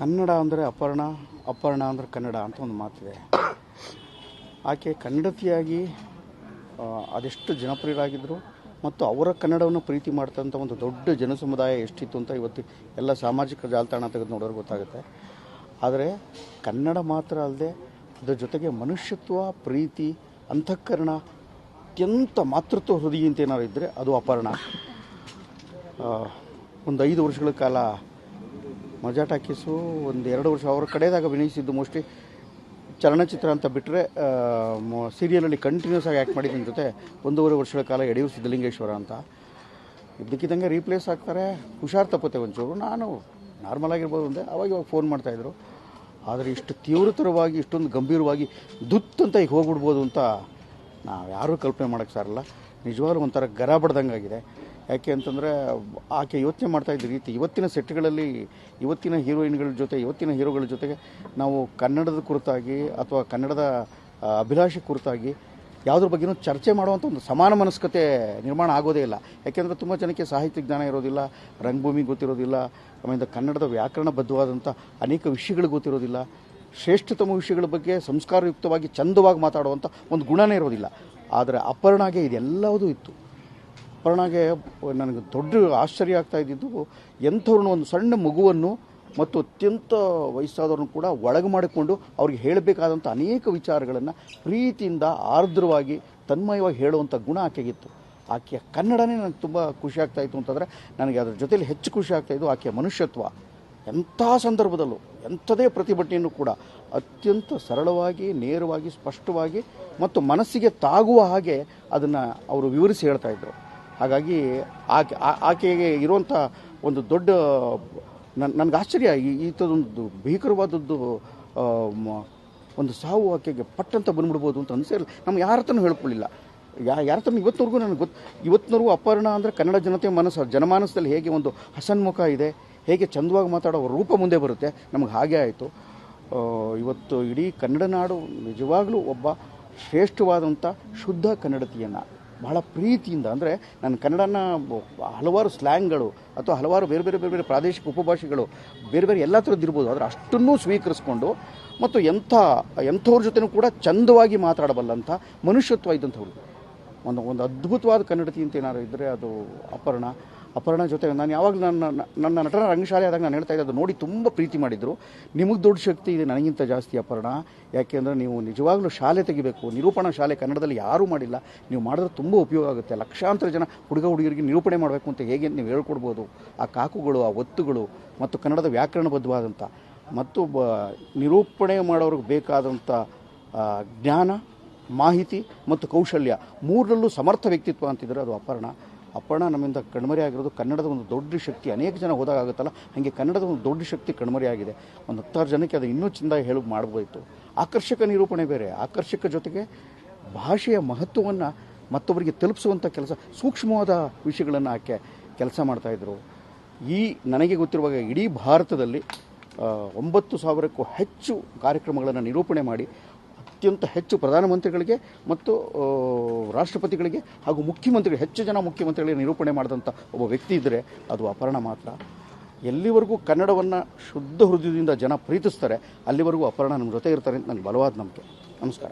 ಕನ್ನಡ ಅಂದರೆ ಅಪರ್ಣ, ಅಪರ್ಣ ಅಂದರೆ ಕನ್ನಡ ಅಂತ ಒಂದು ಮಾತಿದೆ. ಆಕೆ ಕನ್ನಡತಿಯಾಗಿ ಅದೆಷ್ಟು ಜನಪ್ರಿಯರಾಗಿದ್ದರು ಮತ್ತು ಅವರ ಕನ್ನಡವನ್ನು ಪ್ರೀತಿ ಮಾಡ್ತಂಥ ಒಂದು ದೊಡ್ಡ ಜನಸಮುದಾಯ ಎಷ್ಟಿತ್ತು ಅಂತ ಇವತ್ತು ಎಲ್ಲ ಸಾಮಾಜಿಕ ಜಾಲತಾಣ ತೆಗೆದು ನೋಡೋರು ಗೊತ್ತಾಗುತ್ತೆ. ಆದರೆ ಕನ್ನಡ ಮಾತ್ರ ಅಲ್ಲದೆ ಅದರ ಜೊತೆಗೆ ಮನುಷ್ಯತ್ವ, ಪ್ರೀತಿ, ಅಂತಃಕರಣ, ಅತ್ಯಂತ ಮಾತೃತ್ವ ಹೃದಯ ಅಂತ ಏನಾದ್ರು ಇದ್ದರೆ ಅದು ಅಪರ್ಣ. ಒಂದು 5 ವರ್ಷಗಳ ಕಾಲ ಮಜಾ ಟಾಕೀಸು, ಒಂದು 2 ವರ್ಷ ಅವರ ಕಡೆದಾಗ ಅಭಿನಯಿಸಿದ್ದು ಮೋಸ್ಟ್ಲಿ ಚಲನಚಿತ್ರ ಅಂತ ಬಿಟ್ಟರೆ ಸೀರಿಯಲಲ್ಲಿ ಕಂಟಿನ್ಯೂಸ್ ಆಗಿ ಆ್ಯಕ್ಟ್ ಮಾಡಿದ ಜೊತೆ 1.5 ವರ್ಷಗಳ ಕಾಲ ಯಡಿಯೂರು ಸಿದ್ದಲಿಂಗೇಶ್ವರ ಅಂತ ಇದ್ದಕ್ಕಿದ್ದಂಗೆ ರೀಪ್ಲೇಸ್ ಆಗ್ತಾರೆ. ಹುಷಾರು ತಪ್ಪುತ್ತೆ ಒಂಚೂರು. ನಾನು ನಾರ್ಮಲ್ ಆಗಿರ್ಬೋದು ಅಂದೆ, ಅವಾಗ ಫೋನ್ ಮಾಡ್ತಾಯಿದ್ರು. ಆದರೆ ಇಷ್ಟು ತೀವ್ರತರವಾಗಿ, ಇಷ್ಟೊಂದು ಗಂಭೀರವಾಗಿ ದುತ್ತಂತ ಈಗ ಹೋಗ್ಬಿಡ್ಬೋದು ಅಂತ ನಾವು ಯಾರೂ ಕಲ್ಪನೆ ಮಾಡೋಕ್ಕೆ ಸಾರಲ್ಲ. ನಿಜವಾಗ್ಲೂ ಒಂಥರ ಗರ ಬಡ್ದಂಗಾಗಿದೆ. ಯಾಕೆ ಅಂತಂದರೆ ಆಕೆ ಯೋಚನೆ ಮಾಡ್ತಾಯಿದ್ದ ರೀತಿ, ಇವತ್ತಿನ ಸೆಟ್ಗಳಲ್ಲಿ ಇವತ್ತಿನ ಹೀರೋಯಿನ್ಗಳ ಜೊತೆ, ಇವತ್ತಿನ ಹೀರೋಗಳ ಜೊತೆಗೆ ನಾವು ಕನ್ನಡದ ಕುರಿತಾಗಿ ಅಥವಾ ಕನ್ನಡದ ಅಭಿಲಾಷೆ ಕುರಿತಾಗಿ ಯಾವುದ್ರ ಬಗ್ಗೆನೂ ಚರ್ಚೆ ಮಾಡುವಂಥ ಒಂದು ಸಮಾನ ಮನಸ್ಕತೆ ನಿರ್ಮಾಣ ಆಗೋದೇ ಇಲ್ಲ. ಯಾಕೆಂದರೆ ತುಂಬ ಜನಕ್ಕೆ ಸಾಹಿತ್ಯ ಜ್ಞಾನ ಇರೋದಿಲ್ಲ, ರಂಗಭೂಮಿ ಗೊತ್ತಿರೋದಿಲ್ಲ, ಆಮೇಲೆ ಕನ್ನಡದ ವ್ಯಾಕರಣಬದ್ಧವಾದಂಥ ಅನೇಕ ವಿಷಯಗಳು ಗೊತ್ತಿರೋದಿಲ್ಲ, ಶ್ರೇಷ್ಠತಮ ವಿಷಯಗಳ ಬಗ್ಗೆ ಸಂಸ್ಕಾರಯುಕ್ತವಾಗಿ ಚಂದವಾಗಿ ಮಾತಾಡುವಂಥ ಒಂದು ಗುಣನೇ ಇರೋದಿಲ್ಲ. ಆದರೆ ಅಪರ್ಣಾಗೆ ಇದೆಲ್ಲವೂ ಇತ್ತು. ಅಪರ್ಣಾಗೆ ನನಗೆ ದೊಡ್ಡ ಆಶ್ಚರ್ಯ ಆಗ್ತಾ ಇದ್ದಿದ್ದು, ಎಂಥವ್ರನ್ನ ಒಂದು ಸಣ್ಣ ಮಗುವನ್ನು ಮತ್ತು ಅತ್ಯಂತ ವಯಸ್ಸಾದವ್ರನ್ನ ಕೂಡ ಒಳಗೆ ಮಾಡಿಕೊಂಡು ಅವ್ರಿಗೆ ಹೇಳಬೇಕಾದಂಥ ಅನೇಕ ವಿಚಾರಗಳನ್ನು ಪ್ರೀತಿಯಿಂದ ಆರ್ದ್ರವಾಗಿ ತನ್ಮಯವಾಗಿ ಹೇಳುವಂಥ ಗುಣ ಆಕೆಗಿತ್ತು. ಆಕೆಯ ಕನ್ನಡನೇ ನನಗೆ ತುಂಬ ಖುಷಿ ಆಗ್ತಾಯಿತ್ತು ಅಂತಂದರೆ, ನನಗೆ ಅದರ ಜೊತೆಲಿ ಹೆಚ್ಚು ಖುಷಿ ಆಗ್ತಾಯಿದ್ದು ಆಕೆಯ ಮನುಷ್ಯತ್ವ. ಎಂಥ ಸಂದರ್ಭದಲ್ಲೂ ಎಂಥದೇ ಪ್ರತಿಭಟನೆಯನ್ನು ಕೂಡ ಅತ್ಯಂತ ಸರಳವಾಗಿ, ನೇರವಾಗಿ, ಸ್ಪಷ್ಟವಾಗಿ ಮತ್ತು ಮನಸ್ಸಿಗೆ ತಾಗುವ ಹಾಗೆ ಅದನ್ನು ಅವರು ವಿವರಿಸಿ ಹೇಳ್ತಾಯಿದ್ರು. ಹಾಗಾಗಿ ಆಕೆಗೆ ಇರುವಂಥ ಒಂದು ದೊಡ್ಡ ನನಗೆ ಆಶ್ಚರ್ಯ, ಈ ಥರದೊಂದು ಭೀಕರವಾದದ್ದು ಒಂದು ಸಾವು ಆಕೆಗೆ ಪಟ್ಟಂತ ಬಂದ್ಬಿಡ್ಬೋದು ಅಂತ ಅನಿಸಿರಲಿಲ್ಲ. ನಮ್ಮ ಯಾರ ಹತ್ರನೂ ಹೇಳ್ಕೊಳ್ಳಿಲ್ಲ. ಯಾರ ಹತ್ರ ಇವತ್ತಿನವರೆಗೂ ನನಗೆ ಇವತ್ತಿನವರೆಗೂ ಅಪರ್ಣ ಅಂದರೆ ಕನ್ನಡ ಜನತೆ ಜನಮಾನಸದಲ್ಲಿ ಹೇಗೆ ಒಂದು ಹಸನ್ಮುಖ ಇದೆ, ಹೇಗೆ ಚಂದವಾಗಿ ಮಾತಾಡೋ ರೂಪ ಮುಂದೆ ಬರುತ್ತೆ, ನಮಗೆ ಹಾಗೆ ಆಯಿತು. ಇವತ್ತು ಇಡೀ ಕನ್ನಡ ನಾಡು ನಿಜವಾಗಲೂ ಒಬ್ಬ ಶ್ರೇಷ್ಠವಾದಂಥ ಶುದ್ಧ ಕನ್ನಡತಿಯನ್ನು ಬಹಳ ಪ್ರೀತಿಯಿಂದ, ಅಂದರೆ ನನ್ನ ಕನ್ನಡನ ಹಲವಾರು ಸ್ಲ್ಯಾಂಗ್ಗಳು ಅಥವಾ ಹಲವಾರು ಬೇರೆ ಬೇರೆ ಬೇರೆ ಬೇರೆ ಪ್ರಾದೇಶಿಕ ಉಪಭಾಷೆಗಳು ಬೇರೆ ಬೇರೆ ಎಲ್ಲ ಥರದ್ದು ಇರ್ಬೋದು, ಆದರೆ ಅಷ್ಟನ್ನೂ ಸ್ವೀಕರಿಸ್ಕೊಂಡು ಮತ್ತು ಎಂಥವ್ರ ಜೊತೆನೂ ಕೂಡ ಚಂದವಾಗಿ ಮಾತಾಡಬಲ್ಲಂಥ ಮನುಷ್ಯತ್ವ ಇದ್ದಂಥವ್ರು ಒಂದು ಅದ್ಭುತವಾದ ಕನ್ನಡತಿ ಅಂತ ಏನಾದ್ರು ಇದ್ದರೆ ಅದು ಅಪರ್ಣ ಜೊತೆ ನಾನು ಯಾವಾಗ ನನ್ನ ನಟನ ರಂಗಶಾಲೆ ಆದಾಗ ನಾನು ಹೇಳ್ತಾ ಇದ್ದೆ, ಅದು ನೋಡಿ ತುಂಬ ಪ್ರೀತಿ ಮಾಡಿದರು. ನಿಮಗೆ ದೊಡ್ಡ ಶಕ್ತಿ ಇದೆ, ನನಗಿಂತ ಜಾಸ್ತಿ ಅಪರ್ಣ. ಯಾಕೆಂದರೆ ನೀವು ನಿಜವಾಗ್ಲೂ ಶಾಲೆ ತೆಗಿಬೇಕು, ನಿರೂಪಣಾ ಶಾಲೆ ಕನ್ನಡದಲ್ಲಿ ಯಾರೂ ಮಾಡಿಲ್ಲ, ನೀವು ಮಾಡಿದ್ರೆ ತುಂಬ ಉಪಯೋಗ ಆಗುತ್ತೆ. ಲಕ್ಷಾಂತರ ಜನ ಹುಡುಗರಿಗೆ ನಿರೂಪಣೆ ಮಾಡಬೇಕು ಅಂತ ಹೇಗೆ ನೀವು ಹೇಳ್ಕೊಡ್ಬೋದು. ಆ ಕಾಕುಗಳು, ಆ ಒತ್ತುಗಳು ಮತ್ತು ಕನ್ನಡದ ವ್ಯಾಕರಣಬದ್ಧವಾದಂಥ ಮತ್ತು ನಿರೂಪಣೆ ಮಾಡೋರಿಗೆ ಬೇಕಾದಂಥ ಜ್ಞಾನ, ಮಾಹಿತಿ ಮತ್ತು ಕೌಶಲ್ಯ ಮೂರರಲ್ಲೂ ಸಮರ್ಥ ವ್ಯಕ್ತಿತ್ವ ಅಂತಿದ್ರೆ ಅದು ಅಪರ್ಣ ನಮ್ಮಿಂದ ಕಣ್ಮರೆ ಆಗಿರೋದು. ಕನ್ನಡದ ಒಂದು ದೊಡ್ಡ ಶಕ್ತಿ ಅನೇಕ ಜನ ಹೋದಾಗುತ್ತಲ್ಲ, ಹಾಗೆ ಕನ್ನಡದ ಒಂದು ದೊಡ್ಡ ಶಕ್ತಿ ಕಣ್ಮರೆ ಆಗಿದೆ. ಒಂದು 10 ಜನಕ್ಕೆ ಅದು ಇನ್ನೂ ಚೆಂದಾಗಿ ಹೇಳಿ ಮಾಡ್ಬೋಯಿತ್ತು. ಆಕರ್ಷಕ ನಿರೂಪಣೆ ಬೇರೆ, ಆಕರ್ಷಕ ಜೊತೆಗೆ ಭಾಷೆಯ ಮಹತ್ವವನ್ನು ಮತ್ತೊಬ್ಬರಿಗೆ ತಲುಪಿಸುವಂಥ ಕೆಲಸ, ಸೂಕ್ಷ್ಮವಾದ ವಿಷಯಗಳನ್ನು ಆಕೆ ಕೆಲಸ ಮಾಡ್ತಾಯಿದ್ರು. ನನಗೆ ಗೊತ್ತಿರುವಾಗ ಇಡೀ ಭಾರತದಲ್ಲಿ 9,000ಕ್ಕೂ ಹೆಚ್ಚು ಕಾರ್ಯಕ್ರಮಗಳನ್ನು ನಿರೂಪಣೆ ಮಾಡಿ ಅತ್ಯಂತ ಹೆಚ್ಚು ಪ್ರಧಾನಮಂತ್ರಿಗಳಿಗೆ ಮತ್ತು ರಾಷ್ಟ್ರಪತಿಗಳಿಗೆ ಹಾಗೂ ಹೆಚ್ಚು ಜನ ಮುಖ್ಯಮಂತ್ರಿಗಳಿಗೆ ನಿರೂಪಣೆ ಮಾಡಿದಂಥ ಒಬ್ಬ ವ್ಯಕ್ತಿ ಇದ್ದರೆ ಅದು ಅಪರ್ಣ ಮಾತ್ರ. ಎಲ್ಲಿವರೆಗೂ ಕನ್ನಡವನ್ನು ಶುದ್ಧ ಹೃದಯದಿಂದ ಜನ ಪ್ರೀತಿಸ್ತಾರೆ ಅಲ್ಲಿವರೆಗೂ ಅಪರ್ಣ ನಮ್ಮ ಜೊತೆ ಇರ್ತಾರೆ ಅಂತ ನನಗೆ ಬಲವಾದ ನಂಬಿಕೆ. ನಮಸ್ಕಾರ.